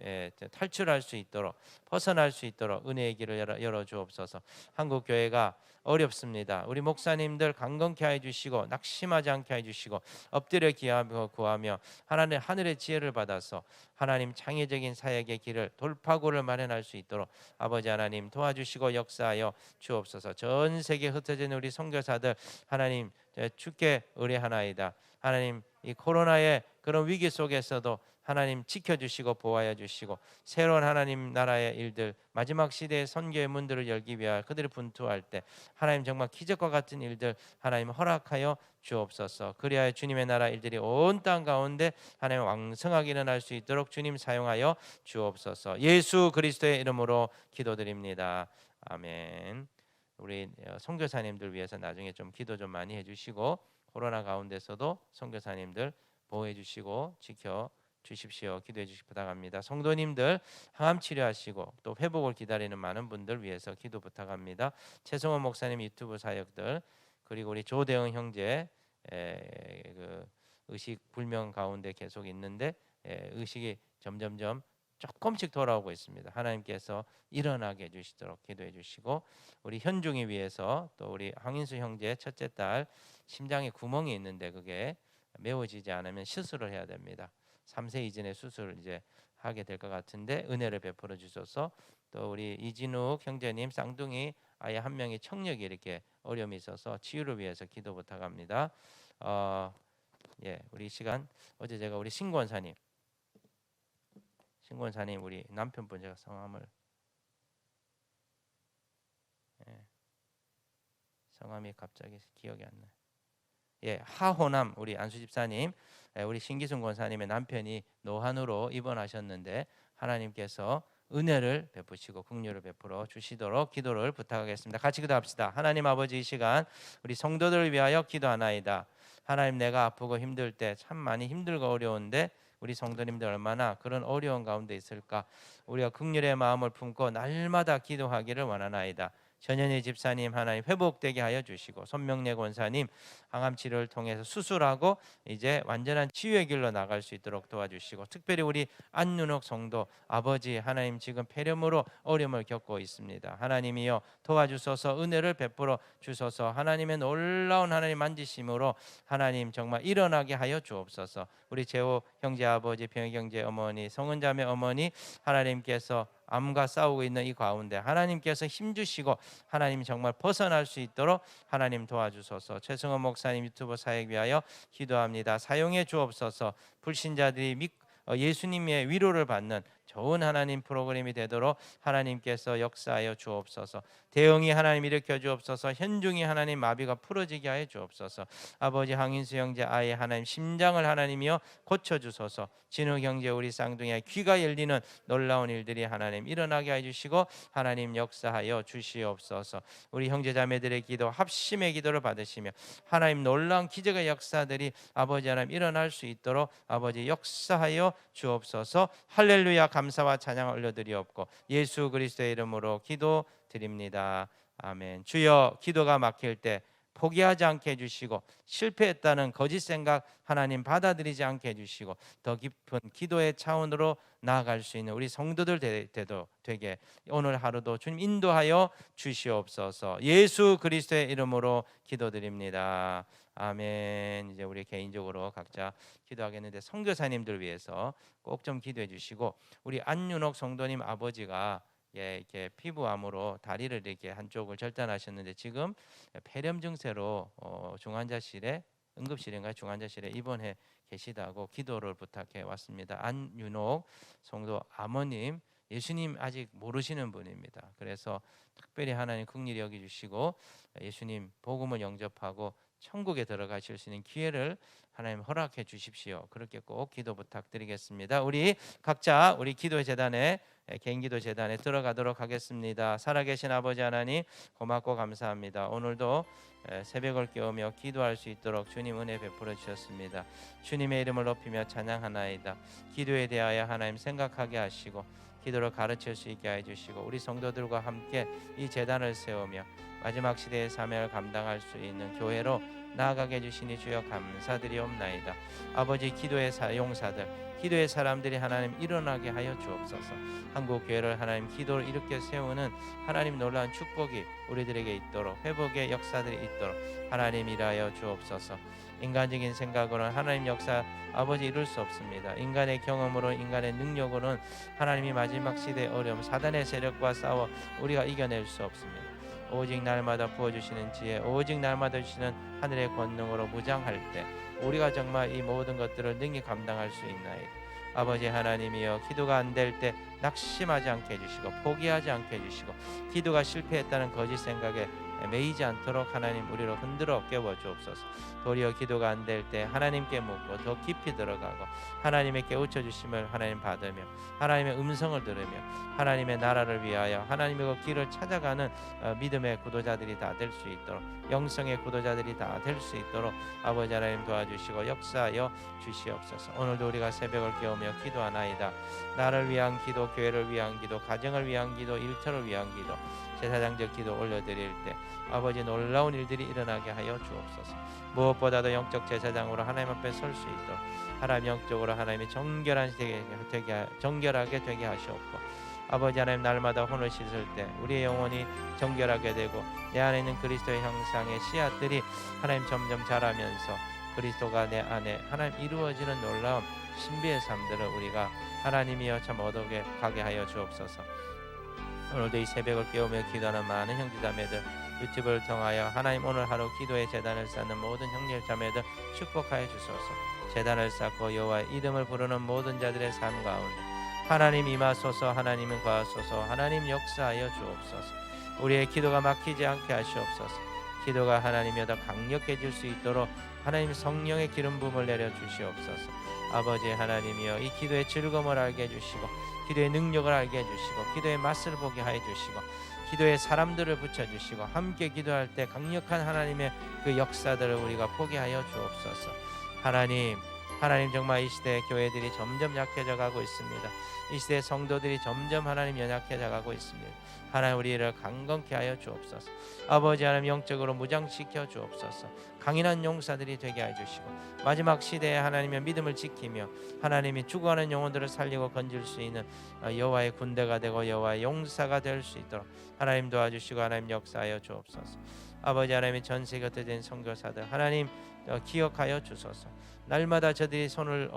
탈출할 수 있도록, 벗어날 수 있도록 은혜의 길을 열어 주옵소서. 한국 교회가 어렵습니다. 우리 목사님들 강건케 해 주시고 낙심하지 않게 해 주시고 엎드려 기하며 구하며 하나님 하늘의 지혜를 받아서 하나님 창의적인 사역의 길을, 돌파구를 마련할 수 있도록 아버지 하나님 도와주시고 역사하여 주옵소서. 전 세계 흩어진 우리 선교사들 하나님 주께 의뢰하나이다. 하나님, 이 코로나의 그런 위기 속에서도 하나님 지켜주시고 보호하여 주시고 새로운 하나님 나라의 일들, 마지막 시대의 선교의 문들을 열기 위하여 그들이 분투할 때 하나님 정말 기적과 같은 일들 하나님 허락하여 주옵소서. 그리하여 주님의 나라 일들이 온 땅 가운데 하나님 왕성하게 일어날 수 있도록 주님 사용하여 주옵소서. 예수 그리스도의 이름으로 기도드립니다. 아멘. 우리 선교사님들 위해서 나중에 좀 기도 좀 많이 해주시고 코로나 가운데서도 선교사님들 보호해 주시고 지켜 주십시오. 기도해 주시기 부탁합니다. 성도님들 항암 치료하시고 또 회복을 기다리는 많은 분들 위해서 기도 부탁합니다. 최성원 목사님 유튜브 사역들, 그리고 우리 조대영 형제 그 의식 불명 가운데 계속 있는데 의식이 점점점 조금씩 돌아오고 있습니다. 하나님께서 일어나게 해주시도록 기도해 주시고, 우리 현중이 위해서 또 우리 황인수 형제 첫째 딸 심장에 구멍이 있는데 그게 메워지지 않으면 수술을 해야 됩니다. 3세 이전의 수술을 이제 하게 될 것 같은데 은혜를 베풀어 주셔서 또 우리 이진욱 형제님 쌍둥이 아예 한 명이 청력이 이렇게 어려움이 있어서 치유를 위해서 기도 부탁합니다. 우리 시간 어제 제가 우리 신권사님 우리 남편분 제가 성함을 성함이 갑자기 기억이 안 나요. 하호남 우리 안수 집사님, 우리 신기순 권사님의 남편이 노환으로 입원하셨는데 하나님께서 은혜를 베푸시고 긍휼을 베풀어 주시도록 기도를 부탁하겠습니다. 같이 기도합시다. 하나님 아버지, 이 시간 우리 성도들을 위하여 기도하나이다. 하나님, 내가 아프고 힘들 때 참 많이 힘들고 어려운데 우리 성도님들 얼마나 그런 어려운 가운데 있을까? 우리가 긍휼의 마음을 품고 날마다 기도하기를 원하나이다. 전현희 집사님 하나님 회복되게 하여 주시고, 손명래 권사님 항암 치료를 통해서 수술하고 이제 완전한 치유의 길로 나갈 수 있도록 도와주시고, 특별히 우리 안윤옥 성도 아버지 하나님 지금 폐렴으로 어려움을 겪고 있습니다. 하나님이여 도와주소서, 은혜를 베풀어 주소서. 하나님의 놀라운 하나님 만지심으로 하나님 정말 일어나게 하여 주옵소서. 우리 재호 형제 아버지, 병희 형제 어머니, 성은자매 어머니 하나님께서 암과 싸우고 있는 이 가운데 하나님께서 힘주시고 하나님 정말 벗어날 수 있도록 하나님 도와주소서. 최승원 목사님 유튜브 사역 위하여 기도합니다. 사용해 주옵소서. 불신자들이 예수님의 위로를 받는 좋은 하나님 프로그램이 되도록 하나님께서 역사하여 주옵소서. 대응이 하나님 일으켜 주옵소서. 현중이 하나님 마비가 풀어지게 하여 주옵소서. 아버지 항인수 형제 아이 하나님 심장을 하나님이여 고쳐주소서. 진우 형제 우리 쌍둥이의 귀가 열리는 놀라운 일들이 하나님 일어나게 해주시고 하나님 역사하여 주시옵소서. 우리 형제 자매들의 기도 합심의 기도를 받으시며 하나님 놀라운 기적의 역사들이 아버지 하나님 일어날 수 있도록 아버지 역사하여 주옵소서. 할렐루야. 감사와 찬양을 올려드리옵고 예수 그리스도의 이름으로 기도드립니다. 아멘. 주여, 기도가 막힐 때 포기하지 않게 해주시고 실패했다는 거짓 생각 하나님 받아들이지 않게 해주시고 더 깊은 기도의 차원으로 나아갈 수 있는 우리 성도들 되게 오늘 하루도 주님 인도하여 주시옵소서. 예수 그리스도의 이름으로 기도드립니다. 아멘. 이제 우리 개인적으로 각자 기도하겠는데 선교사님들 위해서 꼭 좀 기도해 주시고, 우리 안윤옥 성도님 아버지가 이렇게 피부암으로 다리를 이렇게 한쪽을 절단하셨는데 지금 폐렴 증세로 중환자실에 응급실인가 중환자실에 입원해 계시다고 기도를 부탁해 왔습니다. 안윤옥 성도 아버님, 예수님 아직 모르시는 분입니다. 그래서 특별히 하나님 긍휼히 여겨 주시고 예수님 복음을 영접하고 천국에 들어가실 수 있는 기회를 하나님 허락해 주십시오. 그렇게 꼭 기도 부탁드리겠습니다. 우리 각자 우리 기도 재단에 개인 기도 재단에 들어가도록 하겠습니다. 살아계신 아버지 하나님 고맙고 감사합니다. 오늘도 새벽을 깨우며 기도할 수 있도록 주님 은혜 베풀어 주셨습니다. 주님의 이름을 높이며 찬양하나이다. 기도에 대하여 하나님 생각하게 하시고 기도를 가르칠 수 있게 해주시고 우리 성도들과 함께 이 재단을 세우며 마지막 시대의 사명을 감당할 수 있는 교회로 나아가게 해주시니 주여 감사드리옵나이다. 아버지, 기도의 용사들, 기도의 사람들이 하나님 일어나게 하여 주옵소서. 한국 교회를 하나님 기도를 이렇게 세우는 하나님 놀라운 축복이 우리들에게 있도록, 회복의 역사들이 있도록 하나님 일하여 주옵소서. 인간적인 생각으로는 하나님 역사 아버지 이룰 수 없습니다. 인간의 경험으로, 인간의 능력으로는 하나님이 마지막 시대의 어려움, 사단의 세력과 싸워 우리가 이겨낼 수 없습니다. 오직 날마다 부어주시는 지혜, 오직 날마다 주시는 하늘의 권능으로 무장할 때 우리가 정말 이 모든 것들을 능히 감당할 수 있나이다. 아버지 하나님이여, 기도가 안 될 때 낙심하지 않게 해주시고 포기하지 않게 해주시고 기도가 실패했다는 거짓 생각에 매이지 않도록 하나님 우리를 흔들어 깨워 주옵소서. 도리어 기도가 안 될 때 하나님께 묻고 더 깊이 들어가고 하나님의 깨우쳐 주심을 하나님 받으며 하나님의 음성을 들으며 하나님의 나라를 위하여 하나님의 그 길을 찾아가는 믿음의 구도자들이 다 될 수 있도록, 영성의 구도자들이 다 될 수 있도록 아버지 하나님 도와주시고 역사하여 주시옵소서. 오늘도 우리가 새벽을 깨우며 기도하나이다. 나를 위한 기도, 교회를 위한 기도, 가정을 위한 기도, 일터를 위한 기도, 제사장적 기도 올려드릴 때 아버지 놀라운 일들이 일어나게 하여 주옵소서. 무엇보다도 영적 제사장으로 하나님 앞에 설 수 있도록 하나님 영적으로 하나님이 정결하게 되게 하시옵고 아버지 하나님 날마다 혼을 씻을 때 우리의 영혼이 정결하게 되고 내 안에 있는 그리스도의 형상의 씨앗들이 하나님 점점 자라면서 그리스도가 내 안에 하나님 이루어지는 놀라운 신비의 삶들을 우리가 하나님이여 참 얻어게 가게 하여 주옵소서. 오늘도 이 새벽을 깨우며 기도하는 많은 형제자매들, 유튜브를 통하여 하나님 오늘 하루 기도의 제단을 쌓는 모든 형제자매들 축복하여 주소서. 제단을 쌓고 여호와의 이름을 부르는 모든 자들의 삶 가운데 하나님 임하소서. 하나님은 거하소서. 하나님 역사하여 주옵소서. 우리의 기도가 막히지 않게 하시옵소서. 기도가 하나님이여 더 강력해질 수 있도록 하나님 성령의 기름 부음을 내려 주시옵소서. 아버지 하나님이여 이 기도의 즐거움을 알게 해주시고 기도의 능력을 알게 해주시고 기도의 맛을 보게 하여 주시고 기도의 사람들을 붙여주시고 함께 기도할 때 강력한 하나님의 그 역사들을 우리가 보게 하여 주옵소서. 하나님 정말 이 시대 교회들이 점점 약해져 가고 있습니다. 이 시대 성도들이 점점 하나님 연약해져 가고 있습니다. 하나님 우리를 강건케 하여 주옵소서. 아버지 하나님 영적으로 무장시켜 주옵소서. 강인한 용사들이 되게 해 주시고 마지막 시대에 하나님의 믿음을 지키며 하나님이 죽어가는 영혼들을 살리고 건질 수 있는 여호와의 군대가 되고 여호와의 용사가 될 수 있도록 하나님 도와주시고 하나님 역사하여 주옵소서. 아버지 하나님의 전 세계 흩어진 선교사들 하나님 기억하여 주소서. 날마다 저들이 손을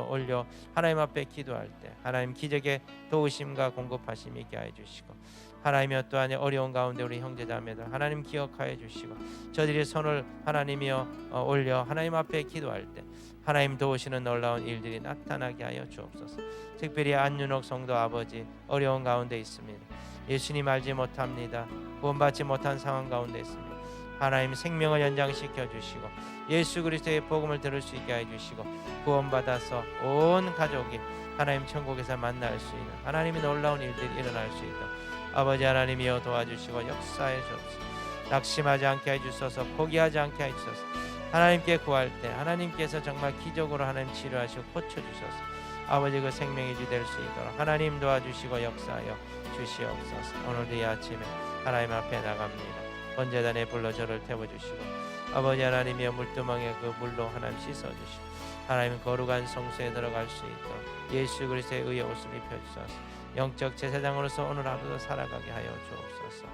올려 하나님 앞에 기도할 때 하나님 기적의 도우심과 공급하심 있게 하여 주시고 하나님이여 또한 어려운 가운데 우리 형제자매들 하나님 기억하여 주시고 저들이 손을 하나님이여 올려 하나님 앞에 기도할 때 하나님 도우시는 놀라운 일들이 나타나게 하여 주옵소서. 특별히 안윤옥 성도 아버지 어려운 가운데 있습니다. 예수님 알지 못합니다. 구원받지 못한 상황 가운데 있습니다. 하나님 생명을 연장시켜 주시고 예수 그리스도의 복음을 들을 수 있게 해 주시고 구원받아서 온 가족이 하나님 천국에서 만날 수 있는 하나님의 놀라운 일들이 일어날 수 있도록 아버지 하나님이여 도와주시고 역사해 주옵소서. 낙심하지 않게 해주소서. 포기하지 않게 해주소서. 하나님께 구할 때 하나님께서 정말 기적으로 하나님 치료하시고 고쳐주소서. 아버지 그 생명이 주될 수 있도록 하나님 도와주시고 역사하여 주시옵소서. 오늘도 이 아침에 하나님 앞에 나갑니다. 번제단에 불러 저를 태워주시고 아버지 하나님이여 물두멍에 그 물로 하나님 씻어주시고 하나님 거룩한 성소에 들어갈 수 있도록 예수 그리스도의 의의 옷을 입혀주소서. 영적 제사장으로서 오늘 하루도 살아가게 하여 주옵소서.